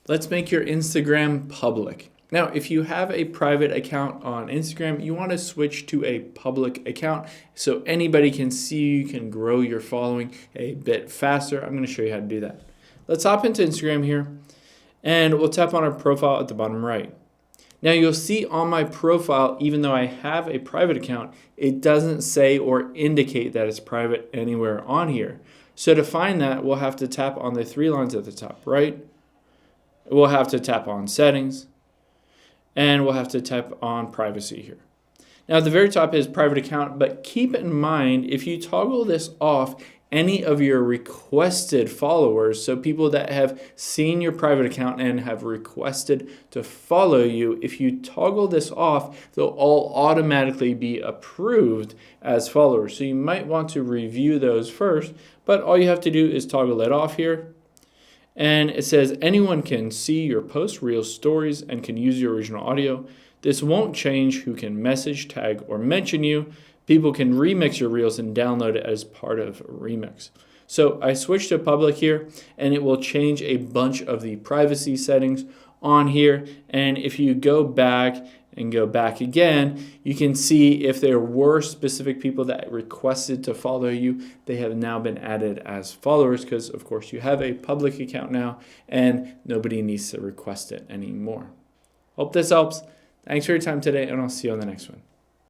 Let's make your Instagram public. Now, if you have a private account on Instagram, you want to switch to a public account so anybody can see you, can grow your following a bit faster. I'm going to show you how to do that. Let's hop into Instagram here, and we'll tap on our profile at the bottom right. Now you'll see on my profile, even though I have a private account, it doesn't say or indicate that it's private anywhere on here. So to find that, we'll have to tap on the three lines at the top right. We'll have to tap on settings, and we'll have to tap on privacy here. Now at the very top is private account, but keep in mind if you toggle this off, any of your requested followers, so people that have seen your private account and have requested to follow you, if you toggle this off, they'll all automatically be approved as followers. So you might want to review those first, but all you have to do is toggle it off here. And it says anyone can see your posts, reels, stories, and can use your original audio. This won't change who can message, tag, or mention you. People can remix your reels and download it as part of a remix. So I switched to public here, and it will change a bunch of the privacy settings on here. And if you go back and go back again, you can see if there were specific people that requested to follow you, they have now been added as followers because, of course, you have a public account now and nobody needs to request it anymore. Hope this helps. Thanks for your time today, and I'll see you on the next one.